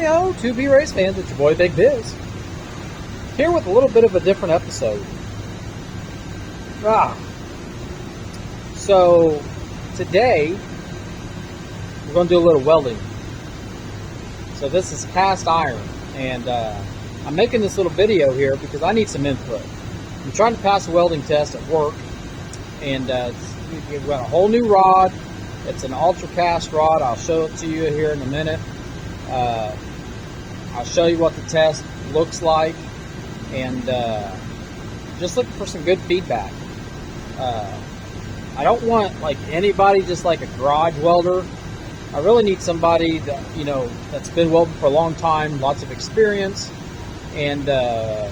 Hey ho, 2B race fans, it's your boy Big Biz. Here with a little bit of a different episode. So today we're going to do a little welding. So this is cast iron, and I'm making this little video here because I need some input. I'm trying to pass a welding test at work, and we've got a whole new rod. It's an ultra cast rod. I'll show it to you here in a minute. I'll show you what the test looks like, and just looking for some good feedback. I don't want like anybody, just like a garage welder. I really need somebody that, that's been welding for a long time, lots of experience, and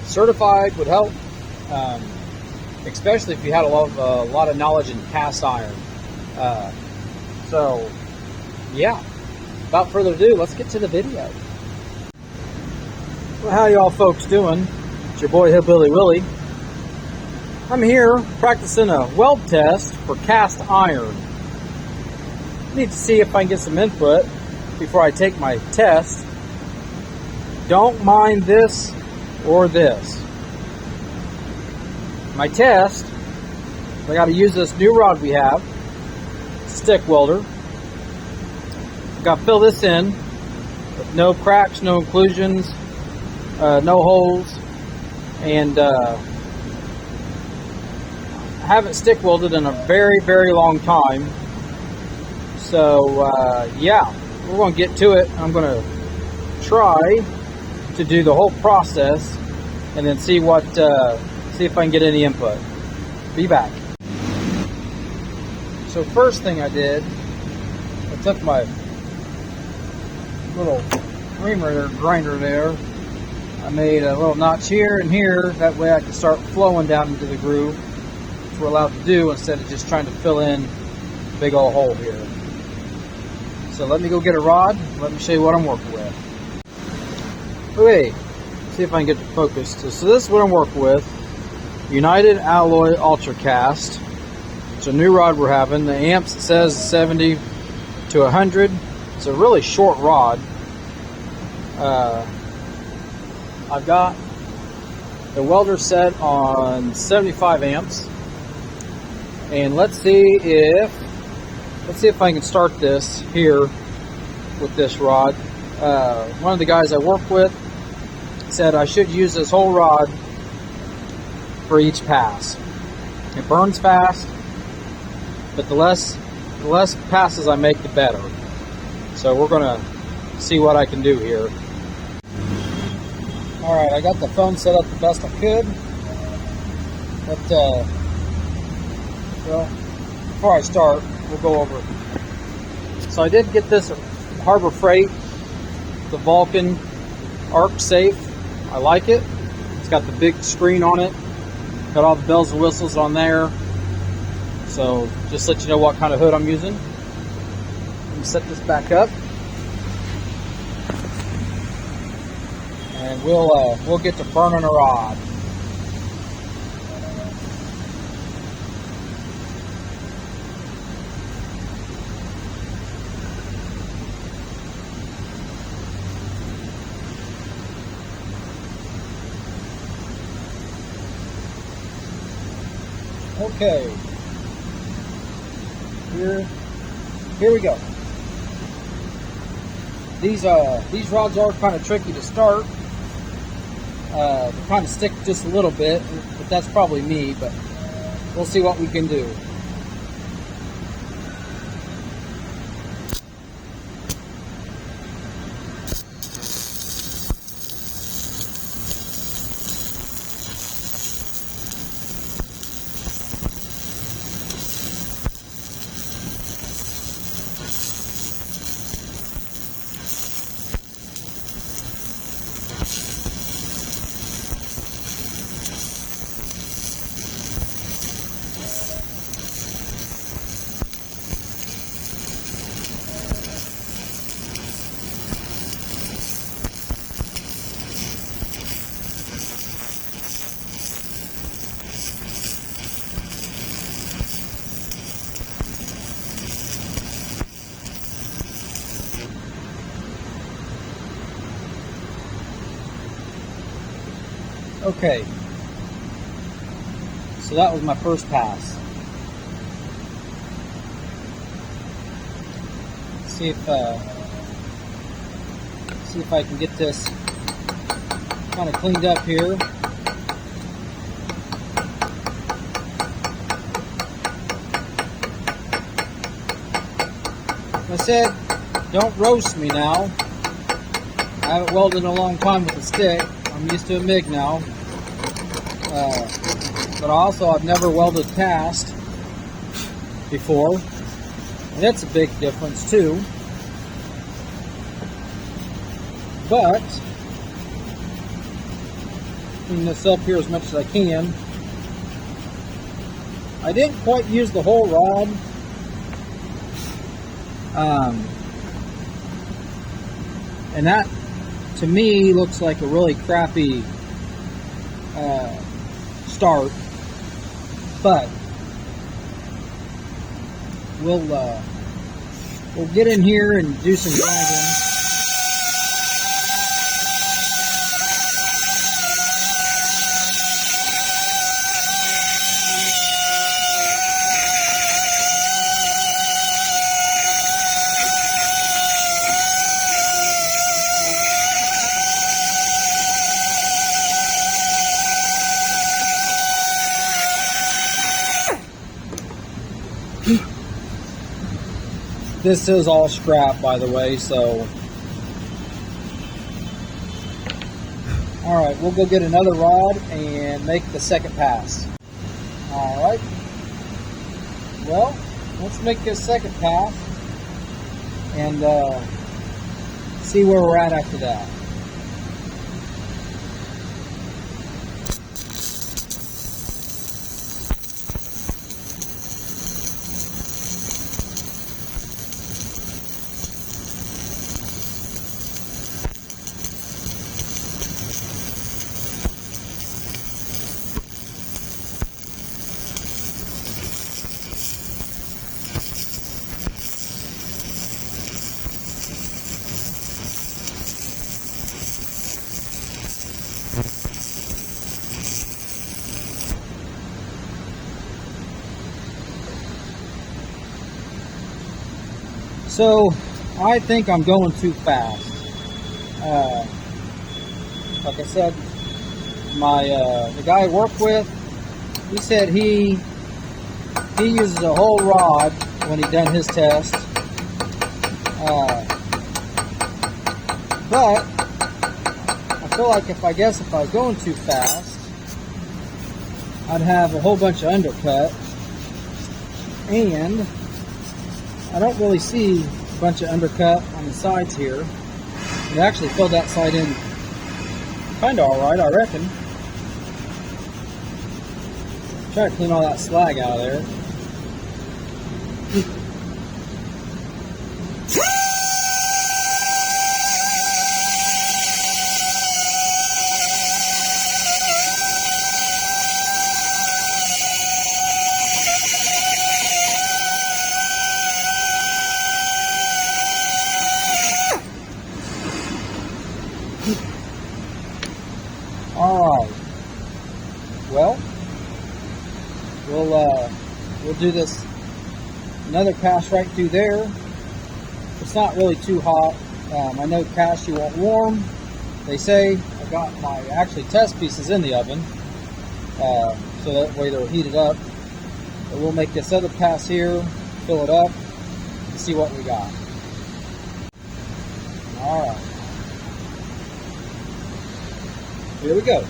certified would help, especially if you had a lot of knowledge in cast iron. So yeah, without further ado, let's get to the video. Well, how y'all folks doing? It's your boy Hillbilly Willie. I'm here practicing a weld test for cast iron. Need to see if I can get some input before I take my test. Don't mind this or this. My test, I got to use this new rod we have, stick welder. Got to fill this in with no cracks, no inclusions, no holes, and I haven't stick welded in a very, very long time. So yeah, we're going to get to it. I'm going to try to do the whole process and then see if I can get any input. Be back. So first thing I did, I took my little grinder there. I made a little notch here and here. That way I can start flowing down into the groove, which we're allowed to do instead of just trying to fill in a big old hole here. So let me go get a rod. Let me show you what I'm working with. Okay, see if I can get the focus. So this is what I'm working with. United Alloy Ultra Cast. It's a new rod we're having. The amps, it says 70 to 100. It's a really short rod. I've got the welder set on 75 amps. And let's see if I can start this here with this rod. One of the guys I work with said I should use this whole rod for each pass. It burns fast, but the less passes I make, the better. So we're gonna see what I can do here. Alright, I got the phone set up the best I could. But well, before I start, we'll go over it. So I did get this at Harbor Freight, the Vulcan Arc Safe. I like it. It's got the big screen on it. Got all the bells and whistles on there. So just let you know what kind of hood I'm using. Let me set this back up. And we'll get to burning a rod. Okay, here we go. These rods are kind of tricky to start. They kind of stick just a little bit, but that's probably me, but we'll see what we can do. Okay, so that was my first pass. See if I can get this kind of cleaned up here. Like I said, don't roast me now. I haven't welded in a long time with a stick. I'm used to a MIG now. But also, I've never welded cast before. And that's a big difference too. But, clean this up here as much as I can. I didn't quite use the whole rod. And that, to me, looks like a really crappy start. But we'll get in here and do some grinding. This is all scrap, by the way, so. Alright, we'll go get another rod and make the second pass. Alright. Well, let's make this second pass and see where we're at after that. So, I think I'm going too fast. Like I said, the guy I work with, he said he uses a whole rod when he done his test. But I feel like if I was going too fast, I'd have a whole bunch of undercut, and I don't really see a bunch of undercut on the sides here. It actually filled that side in kind of alright, I reckon. Try to clean all that slag out of there. Alright, well, we'll do this, another pass right through there. It's not really too hot. I know cast you want warm, they say. I got my actually test pieces in the oven, so that way they'll heat it up. But we'll make this other pass here, fill it up, and see what we got. Alright. Here we go.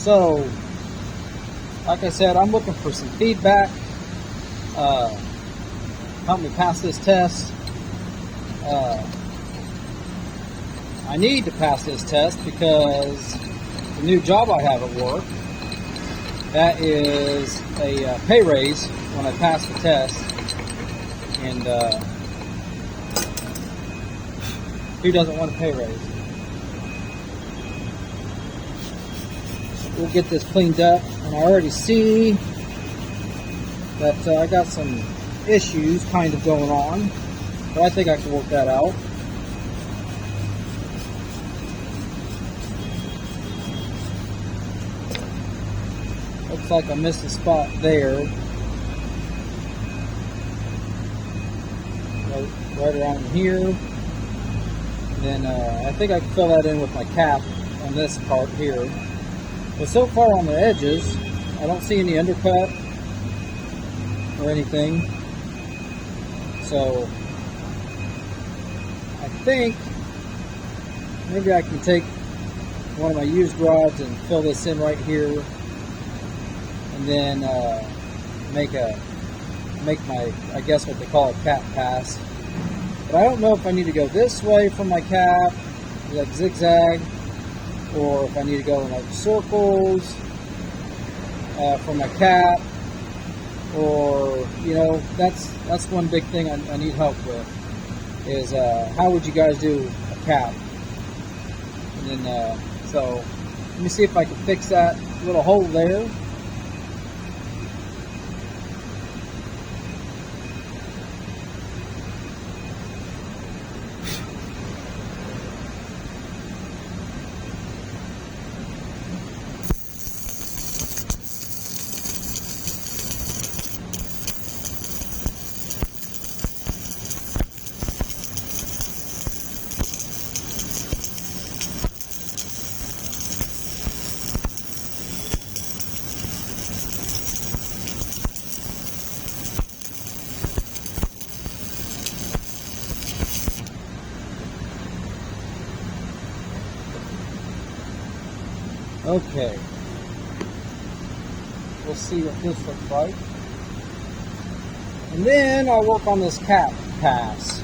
So, like I said, I'm looking for some feedback. Help me pass this test. I need to pass this test because the new job I have at work, that is a pay raise when I pass the test. And who doesn't want a pay raise? We'll get this cleaned up, and I already see that I got some issues kind of going on, but I think I can work that out. Looks like I missed a spot there, right around here. And then I think I can fill that in with my cap on this part here. But so far on the edges, I don't see any undercut or anything. So I think maybe I can take one of my used rods and fill this in right here, and then make my, I guess what they call a cap pass. But I don't know if I need to go this way from my cap, like zigzag, or if I need to go in like circles from my cap, or, you know, that's one big thing I need help with, is how would you guys do a cap? And then, so let me see if I can fix that little hole there. Okay, we'll see what this looks like. And then I'll work on this cap pass.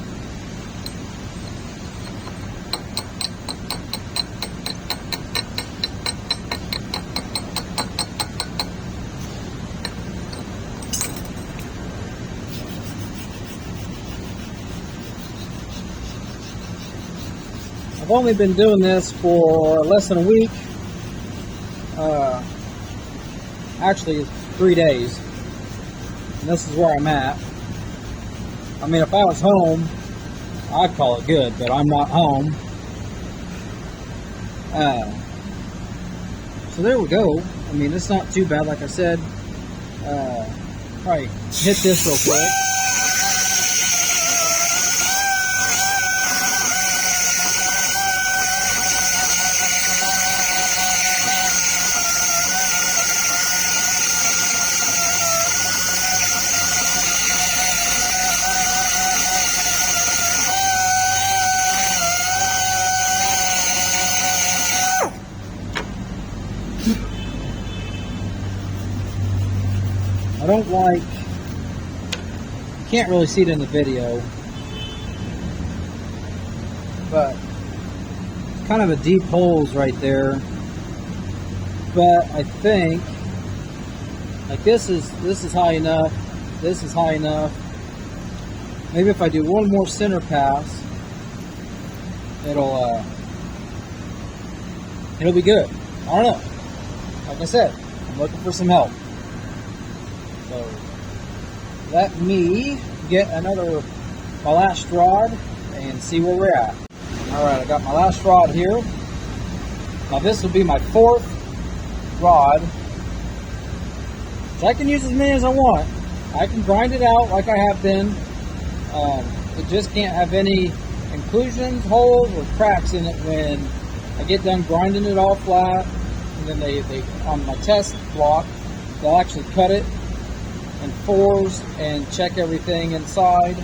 I've only been doing this for less than a week. Actually, it's 3 days, and this is where I'm at. I mean, if I was home, I'd call it good, but I'm not home. So there we go. I mean, it's not too bad, like I said. Probably hit this real quick. I don't like, you can't really see it in the video, but kind of a deep holes right there. But I think like this is high enough, this is high enough. Maybe if I do one more center pass, it'll be good. I don't know. Like I said, I'm looking for some help. So let me get my last rod and see where we're at. Alright, I got my last rod here. Now this will be my 4th rod. So I can use as many as I want. I can grind it out like I have been. It just can't have any inclusions, holes, or cracks in it when I get done grinding it all flat. And then they on my test block, they'll actually cut it in 4s and check everything inside,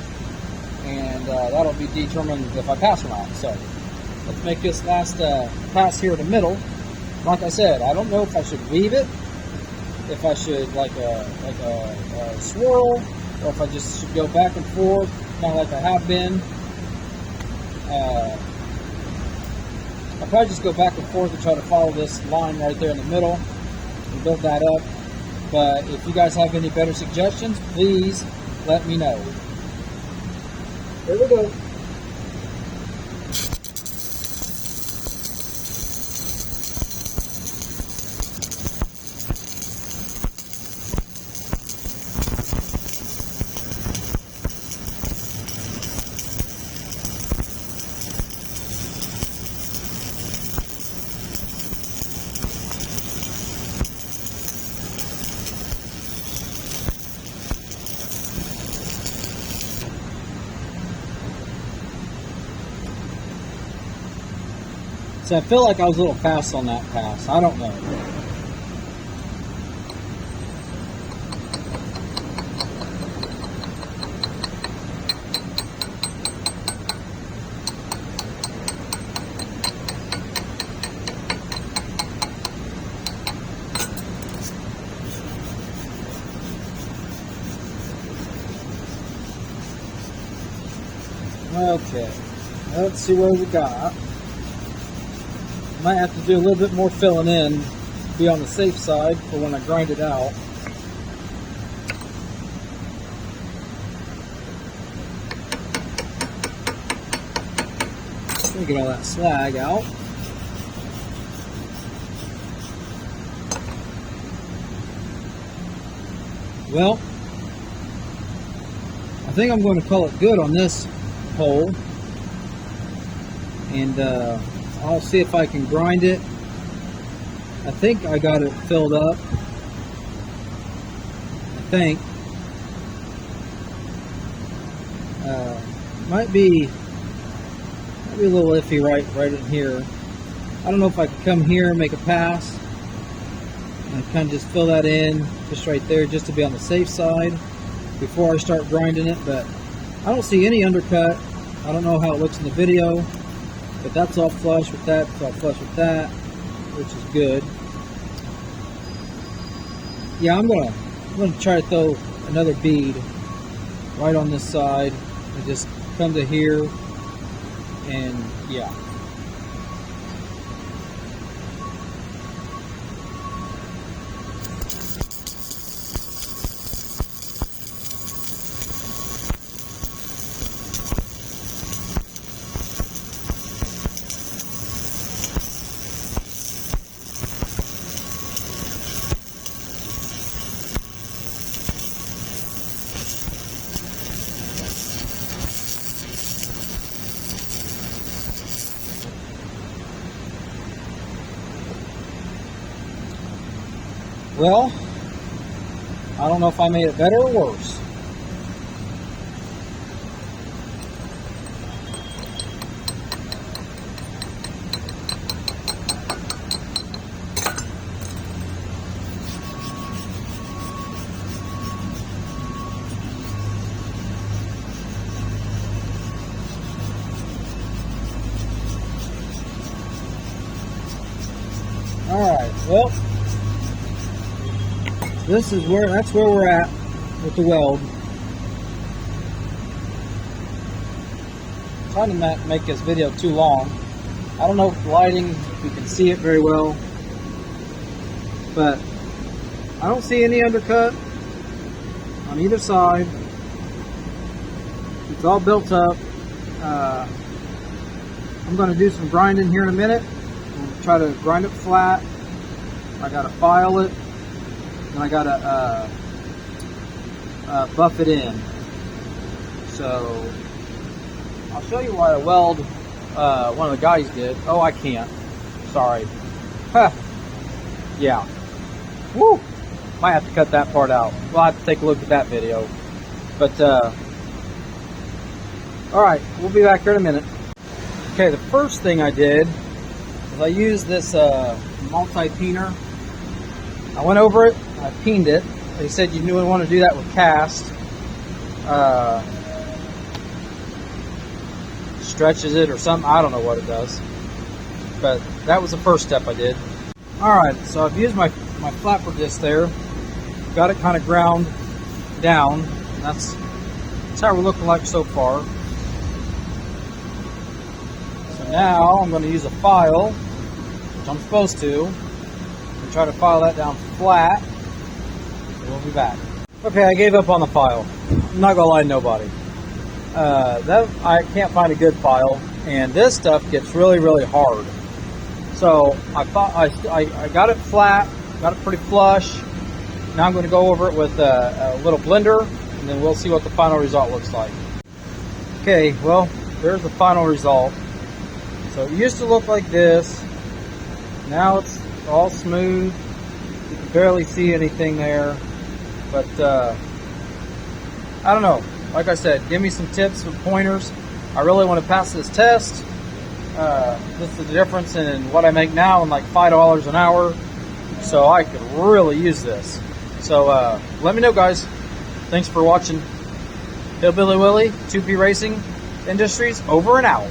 and that'll be determined if I pass or not. So let's make this last pass here in the middle, Like I said, I don't know if I should weave it, if I should like a swirl, or if I just should go back and forth, kind of like I have been. I'll probably just go back and forth and try to follow this line right there in the middle and build that up. But if you guys have any better suggestions, please let me know. Here we go. So I feel like I was a little fast on that pass. I don't know. Okay, let's see what we got. Might have to do a little bit more filling in, be on the safe side for when I grind it out. Let me get all that slag out. Well, I think I'm going to call it good on this hole, and I'll see if I can grind it. I think I got it filled up. I think. Might be a little iffy right in here. I don't know if I can come here and make a pass and kind of just fill that in just right there, just to be on the safe side before I start grinding it. But I don't see any undercut. I don't know how it looks in the video, but that's all flush with that, it's all flush with that, which is good. Yeah, I'm gonna try to throw another bead right on this side and just come to here, and yeah. Well, I don't know if I made it better or worse. All right, well, that's where we're at with the weld. I'm trying to not make this video too long. I don't know if the lighting, if you can see it very well, but I don't see any undercut on either side. It's all built up. I'm going to do some grinding here in a minute. I'll try to grind it flat. I got to file it. And I gotta buff it in. So I'll show you why I weld one of the guys did. Oh, I can't. Sorry. Huh. Yeah. Woo! Might have to cut that part out. We'll have to take a look at that video. But alright, we'll be back here in a minute. Okay, the first thing I did is I used this multi-peener. I went over it, I peened it. They said you knew want to do that with cast. Stretches it or something. I don't know what it does. But that was the first step I did. Alright, so I've used my flapper disc there, got it kind of ground down, and that's how we're looking like so far. So now I'm going to use a file, which I'm supposed to, and try to file that down flat, and we'll be back. Okay, I gave up on the file. I'm not going to lie to nobody. I can't find a good file, and this stuff gets really, really hard. So I thought I got it flat, got it pretty flush. Now I'm going to go over it with a little blender, and then we'll see what the final result looks like. Okay, well, there's the final result. So it used to look like this. Now it's all smooth. You can barely see anything there. But I don't know. Like I said, give me some tips, some pointers. I really want to pass this test. This is the difference in what I make now and like $5 an hour. So I could really use this. So let me know, guys. Thanks for watching. Hillbilly Willie, 2P Racing Industries, over and out.